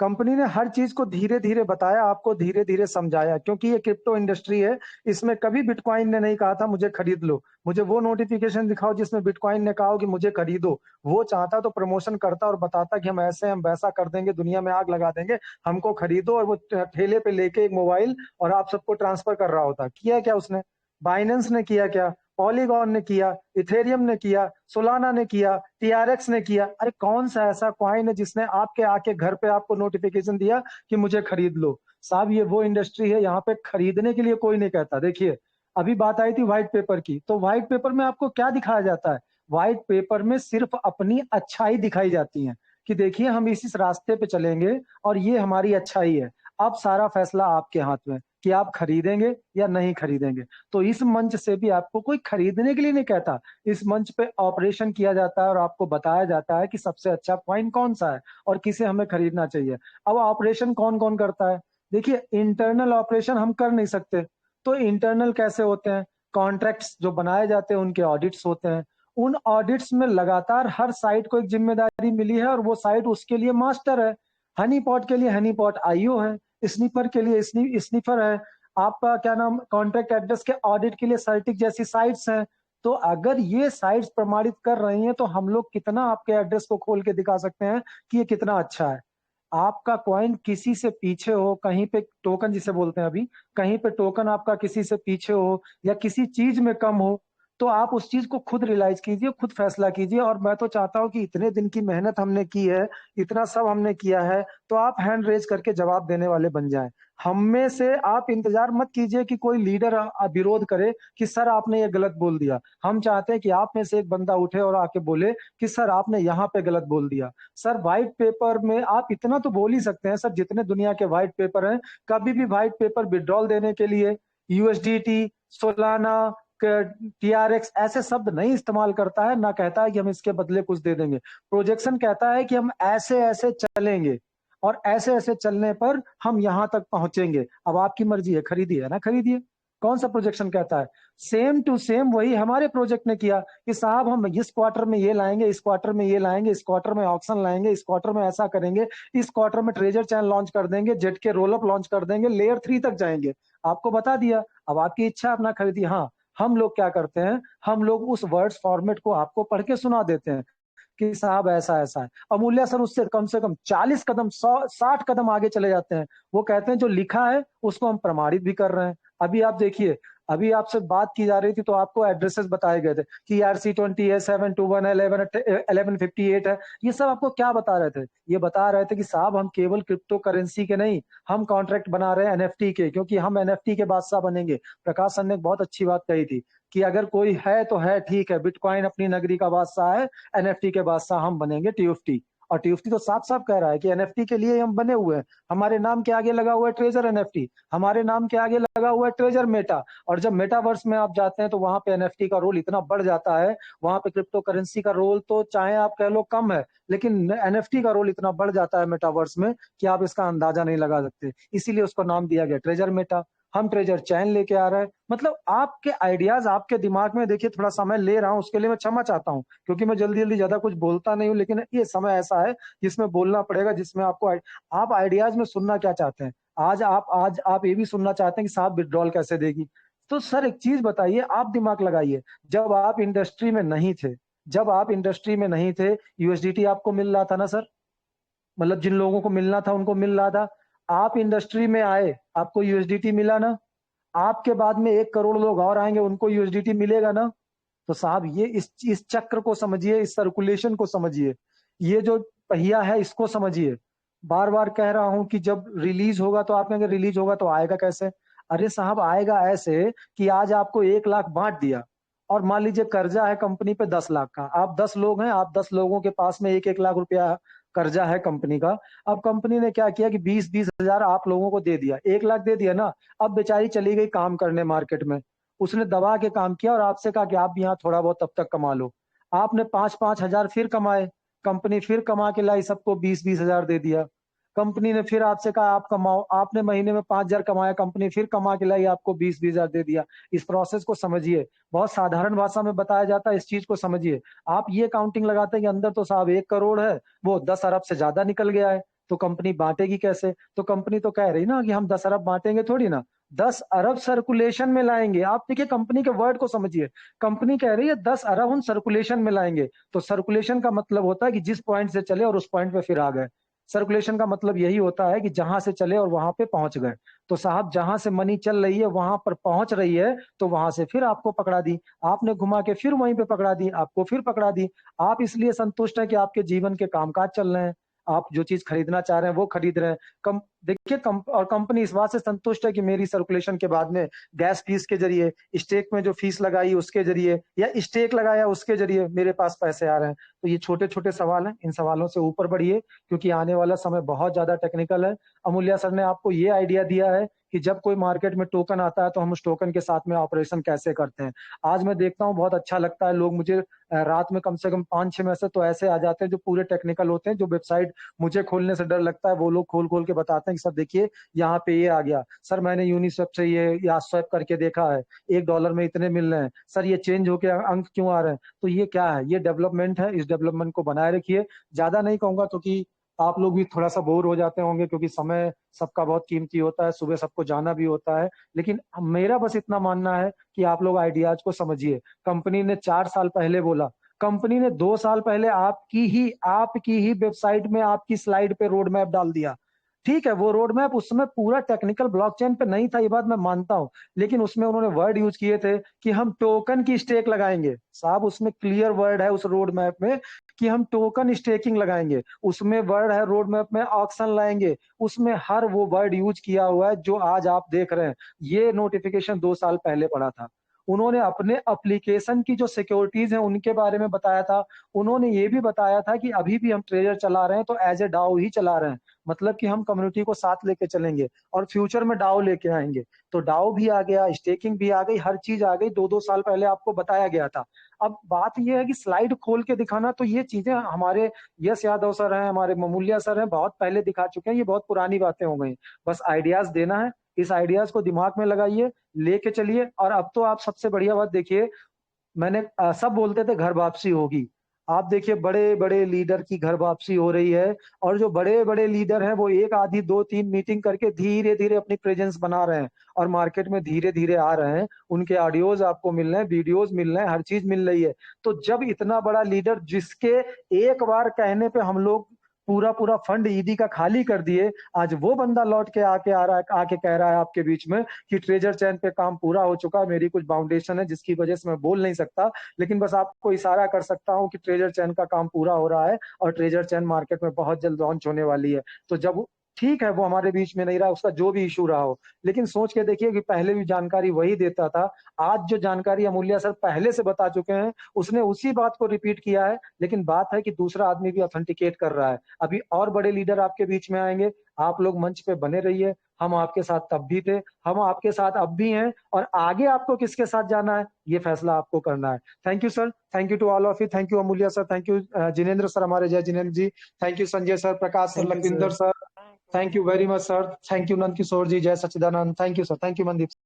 Company ने हर चीज को धीरे धीरे बताया, आपको धीरे धीरे समझाया, क्योंकि ये क्रिप्टो इंडस्ट्री है। इसमें कभी बिटकॉइन ने नहीं कहा था मुझे खरीद लो, मुझे वो नोटिफिकेशन दिखाओ जिसमें बिटकॉइन ने कहा हो कि मुझे खरीदो। वो चाहता तो प्रमोशन करता और बताता कि हम ऐसे हम वैसा कर देंगे, दुनिया में आग लगा देंगे, हमको खरीदो, और वो ठेले पे लेके एक मोबाइल और आप सबको ट्रांसफर कर रहा होता। किया क्या उसने? बाइनेंस ने किया क्या? पॉलीगॉन ने किया, इथेरियम ने किया, सोलाना ने किया, टीआरएक्स ने किया। अरे कौन सा ऐसा कॉइन है जिसने आपके आके घर पे आपको नोटिफिकेशन दिया कि मुझे खरीद लो? साहब ये वो इंडस्ट्री है, यहाँ पे खरीदने के लिए कोई नहीं कहता। देखिए, अभी बात आई थी व्हाइट पेपर की, तो व्हाइट पेपर में आपको क्या दिखाया जाता है? व्हाइट पेपर में सिर्फ अपनी अच्छाई दिखाई जाती है कि देखिए हम इस रास्ते पे चलेंगे और ये हमारी अच्छाई है। अब सारा फैसला आपके हाथ में कि आप खरीदेंगे या नहीं खरीदेंगे। तो इस मंच से भी आपको कोई खरीदने के लिए नहीं कहता। इस मंच पे ऑपरेशन किया जाता है और आपको बताया जाता है कि सबसे अच्छा कॉइन कौन सा है और किसे हमें खरीदना चाहिए। अब ऑपरेशन कौन कौन करता है? देखिए, इंटरनल ऑपरेशन हम कर नहीं सकते। तो इंटरनल कैसे होते हैं? कॉन्ट्रैक्ट्स जो बनाए जाते हैं उनके ऑडिट्स होते हैं। उन ऑडिट्स में लगातार हर साइट को एक जिम्मेदारी मिली है और वो साइट उसके लिए मास्टर है। हनी पॉट के लिए हनी पॉट आईओ है, स्नीपर के लिए स्नीफर है, आपका क्या नाम कॉन्ट्रैक्ट एड्रेस के ऑडिट के लिए सर्टिक जैसी साइट्स हैं। तो अगर ये साइट्स प्रमाणित कर रही हैं तो हम लोग कितना आपके एड्रेस को खोल के दिखा सकते हैं कि ये कितना अच्छा है। आपका कॉइन किसी से पीछे हो, कहीं पे टोकन जिसे बोलते हैं अभी, कहीं पे टोकन आपका किसी से पीछे हो या किसी चीज में कम हो, तो आप उस चीज को खुद रियलाइज कीजिए, खुद फैसला कीजिए। और मैं तो चाहता हूं कि इतने दिन की मेहनत हमने की है, इतना सब हमने किया है, तो आप हैंड रेज करके जवाब देने वाले बन जाएं। हम में से आप इंतजार मत कीजिए कि कोई लीडर विरोध करे कि सर आपने ये गलत बोल दिया। हम चाहते हैं कि आप में से एक बंदा उठे और आके बोले कि सर आपने यहाँ पे गलत बोल दिया। सर व्हाइट पेपर में आप इतना तो बोल ही सकते हैं सर, जितने दुनिया के व्हाइट पेपर हैं, कभी भी व्हाइट पेपर विड्रॉल देने के लिए यूएसडीटी, सोलाना, टीआरएक्स ऐसे शब्द नहीं इस्तेमाल करता है, ना कहता है कि हम इसके बदले कुछ दे देंगे। प्रोजेक्शन कहता है कि हम ऐसे ऐसे चलेंगे और ऐसे ऐसे चलने पर हम यहां तक पहुंचेंगे। अब आपकी मर्जी है, खरीदिए ना खरीदिए। कौन सा प्रोजेक्शन कहता है? सेम टू सेम वही हमारे प्रोजेक्ट ने किया कि साहब हम इस क्वार्टर में ये लाएंगे, इस क्वार्टर में ये लाएंगे, इस क्वार्टर में ऑक्शन लाएंगे, इस क्वार्टर में ऐसा करेंगे, इस क्वार्टर में ट्रेजर चैन लॉन्च कर देंगे, जेट के रोल अप लॉन्च कर देंगे, लेयर 3 तक जाएंगे। आपको बता दिया, अब आपकी इच्छा अपना खरीदिए। हाँ, हम लोग क्या करते हैं, हम लोग उस वर्ड्स फॉर्मेट को आपको पढ़ के सुना देते हैं कि साहब ऐसा ऐसा है। अमूल्य सर उससे कम से कम 40 कदम 160 कदम आगे चले जाते हैं। वो कहते हैं जो लिखा है उसको हम प्रमाणित भी कर रहे हैं। अभी आप देखिए, अभी आपसे बात की जा रही थी तो आपको एड्रेसेस बताए गए थे कि RC20 है, 721 है, 1158 है। ये सब आपको क्या बता रहे थे? ये बता रहे थे कि साहब हम केवल क्रिप्टो करेंसी के नहीं, हम कॉन्ट्रैक्ट बना रहे हैं एनएफटी के, क्योंकि हम एनएफटी के बादशाह बनेंगे। प्रकाश सर ने एक बहुत अच्छी बात कही थी कि अगर कोई है तो है, ठीक है, बिटकॉइन अपनी नगरी का बादशाह है, एनएफटी के बादशाह हम बनेंगे टीएफटी। और टीएफटी तो साफ साफ कह रहा है कि एनएफटी के लिए हम बने हुए हैं। हमारे नाम के आगे लगा हुआ है ट्रेजर एनएफटी, हमारे नाम के आगे लगा हुआ है ट्रेजर मेटा। और जब मेटावर्स में आप जाते हैं तो वहां पे एनएफटी का रोल इतना बढ़ जाता है, वहां पे क्रिप्टो करेंसी का रोल तो चाहे आप कह लो कम है, लेकिन एनएफटी का रोल इतना बढ़ जाता है मेटावर्स में कि आप इसका अंदाजा नहीं लगा सकते। इसीलिए उसको नाम दिया गया ट्रेजर मेटा। हम ट्रेजर चैन लेके आ रहे हैं। मतलब आपके आइडियाज आपके दिमाग में, देखिए थोड़ा समय ले रहा हूँ उसके लिए मैं क्षमा चाहता हूँ, क्योंकि मैं जल्दी जल्दी ज्यादा कुछ बोलता नहीं हूँ, लेकिन ये समय ऐसा है जिसमें बोलना पड़ेगा, जिसमें आपको आप आइडियाज में सुनना क्या चाहते हैं। आज आप ये भी सुनना चाहते हैं कि साहब विड्रॉल कैसे देगी। तो सर एक चीज बताइए, आप दिमाग लगाइए, जब आप इंडस्ट्री में नहीं थे, जब आप इंडस्ट्री में नहीं थे, यूएसडीटी आपको मिल रहा था ना सर? मतलब जिन लोगों को मिलना था उनको मिल रहा था। आप इंडस्ट्री में आए, आपको यूएसडीटी मिला ना? आपके बाद में 1 करोड़ लोग और आएंगे, उनको यूएसडीटी मिलेगा ना? तो साहब ये इस चक्र को समझिए, इस सर्कुलेशन को समझिए, ये जो पहिया है इसको समझिए। बार बार कह रहा हूं कि जब रिलीज होगा तो आप कहेंगे रिलीज होगा तो आएगा कैसे? अरे साहब आएगा ऐसे कि आज आपको 1 लाख बांट दिया और मान लीजिए कर्जा है कंपनी पे 10 लाख का, आप 10 लोग हैं, आप 10 लोगों के पास में 1-1 लाख रुपया कर्जा है कंपनी का। अब कंपनी ने क्या किया कि 20-20 हजार आप लोगों को दे दिया, 1 लाख दे दिया ना। अब बेचारी चली गई काम करने मार्केट में, उसने दबा के काम किया और आपसे कहा कि आप भी यहाँ थोड़ा बहुत तब तक कमा लो। आपने 5-5 हजार फिर कमाए, कंपनी फिर कमा के लाई, सबको 20-20 हजार दे दिया। कंपनी ने फिर आपसे कहा आप कमाओ, आपने महीने में 5 हजार कमाया, कंपनी फिर कमा के लाई आपको 20-20 हजार दे दिया। इस प्रोसेस को समझिए, बहुत साधारण भाषा में बताया जाता है, इस चीज को समझिए। आप ये काउंटिंग लगाते हैं कि अंदर तो साहब 1 करोड़ है, वो 10 अरब से ज्यादा निकल गया है, तो कंपनी बांटेगी कैसे? तो कंपनी तो कह रही ना कि हम 10 अरब बांटेंगे थोड़ी ना, 10 अरब सर्कुलेशन में लाएंगे। आप देखिए कंपनी के वर्ड को समझिए, कंपनी कह रही है 10 अरब हम सर्कुलेशन में लाएंगे। तो सर्कुलेशन का मतलब होता है कि जिस पॉइंट से चले और उस पॉइंट पे फिर आ गए। सर्कुलेशन का मतलब यही होता है कि जहां से चले और वहां पे पहुंच गए। तो साहब जहां से मनी चल रही है वहां पर पहुंच रही है, तो वहां से फिर आपको पकड़ा दी, आपने घुमा के फिर वहीं पे पकड़ा दी, आपको फिर पकड़ा दी। आप इसलिए संतुष्ट हैं कि आपके जीवन के कामकाज चल रहे हैं, आप जो चीज खरीदना चाह रहे हैं वो खरीद रहे हैं। कम देखिए और कंपनी इस बात से संतुष्ट है कि मेरी सर्कुलेशन के बाद में गैस फीस के जरिए, स्टेक में जो फीस लगाई उसके जरिए, या स्टेक लगाया उसके जरिए मेरे पास पैसे आ रहे हैं। तो ये छोटे छोटे सवाल हैं, इन सवालों से ऊपर बढ़िए, क्योंकि आने वाला समय बहुत ज्यादा टेक्निकल है। अमूल्या सर ने आपको ये आइडिया दिया है कि जब कोई मार्केट में टोकन आता है तो हम उस टोकन के साथ में ऑपरेशन कैसे करते हैं। आज मैं देखता हूँ बहुत अच्छा लगता है, लोग मुझे रात में कम से कम 5-6 मैसेज तो ऐसे आ जाते हैं जो पूरे टेक्निकल होते हैं, जो वेबसाइट मुझे खोलने से डर लगता है वो लोग खोल खोल के बताते हैं कि सर देखिए यहाँ पे ये आ गया, सर मैंने यूनिस्वेप से ये या स्वैप करके देखा है, $1 में इतने मिल रहे हैं, सर ये चेंज होके अंक क्यों आ रहे हैं। तो ये क्या है? ये डेवलपमेंट है, इस डेवलपमेंट को बनाए रखिए। ज्यादा नहीं कहूंगा क्योंकि आप लोग भी थोड़ा सा बोर हो जाते होंगे, क्योंकि समय सबका बहुत कीमती होता है, सुबह सबको जाना भी होता है। लेकिन मेरा बस इतना मानना है कि आप लोग आइडियाज को समझिए। कंपनी ने 4 साल पहले बोला, कंपनी ने 2 साल पहले आपकी ही वेबसाइट में आपकी स्लाइड पे रोड मैप डाल दिया। ठीक है, वो रोड मैप उसमें पूरा टेक्निकल ब्लॉकचेन पे नहीं था, ये बात मैं मानता हूं, लेकिन उसमें उन्होंने वर्ड यूज किए थे कि हम टोकन की स्टेक लगाएंगे। साहब उसमें क्लियर वर्ड है उस रोड मैप में कि हम टोकन स्टेकिंग लगाएंगे। उसमें वर्ड है रोड मैप में ऑक्शन लाएंगे। उसमें हर वो वर्ड यूज किया हुआ है जो आज आप देख रहे हैं। ये नोटिफिकेशन 2 साल पहले पड़ा था। उन्होंने अपने एप्लीकेशन की जो सिक्योरिटीज हैं उनके बारे में बताया था। उन्होंने ये भी बताया था कि अभी भी हम ट्रेजर चला रहे हैं तो एज ए डाओ ही चला रहे हैं, मतलब कि हम कम्युनिटी को साथ लेके चलेंगे और फ्यूचर में डाओ लेके आएंगे। तो डाओ भी आ गया, स्टेकिंग भी आ गई, हर चीज आ गई, 2-2 साल पहले आपको बताया गया था। अब बात यह है कि स्लाइड खोल के दिखाना, तो ये चीजें हमारे यश यादव सर हैं, हमारे ममूलिया सर हैं, बहुत पहले दिखा चुके हैं, ये बहुत पुरानी बातें हो गई। बस आइडियाज देना है, इस आइडियाज को दिमाग में लगाइए, लेके चलिए। और अब तो आप सबसे बढ़िया बात देखिए, मैंने सब बोलते थे घर वापसी होगी, आप देखिए बड़े बड़े लीडर की घर वापसी हो रही है। और जो बड़े बड़े लीडर हैं वो एक आधी 2-3 मीटिंग करके धीरे धीरे अपनी प्रेजेंस बना रहे हैं और मार्केट में धीरे धीरे आ रहे हैं। उनके ऑडियोज आपको मिल रहे हैं, वीडियोज मिल रहे हैं, हर चीज मिल रही है। तो जब इतना बड़ा लीडर, जिसके एक बार कहने पे हम लोग पूरा पूरा फंड ईडी का खाली कर दिए, आज वो बंदा लौट के आके आ रहा है, आके कह रहा है आपके बीच में कि ट्रेजर चैन पे काम पूरा हो चुका है, मेरी कुछ बाउंडेशन है जिसकी वजह से मैं बोल नहीं सकता, लेकिन बस आपको इशारा कर सकता हूं कि ट्रेजर चैन का काम पूरा हो रहा है और ट्रेजर चैन मार्केट में बहुत जल्द लॉन्च होने वाली है। तो जब ठीक है वो हमारे बीच में नहीं रहा, उसका जो भी इशू रहा हो, लेकिन सोच के देखिए कि पहले भी जानकारी वही देता था। आज जो जानकारी अमूल्य सर पहले से बता चुके हैं, उसने उसी बात को रिपीट किया है, लेकिन बात है कि दूसरा आदमी भी ऑथेंटिकेट कर रहा है। अभी और बड़े लीडर आपके बीच में आएंगे, आप लोग मंच पे बने रहिए। हम आपके साथ तब भी थे, हम आपके साथ अब भी हैं, और आगे आपको किसके साथ जाना है ये फैसला आपको करना है। Thank you sir, thank you to all of you, thank you Amulya sir, thank you Jinendra sir, हमारे जय Jinendra ji, thank you Sanjay sir, Prakash sir, thank you Lakhvinder sir. Sir, thank you very much sir, thank you Nand Kishore ji, जय Sachchidanand, thank you sir, thank you Mandeep.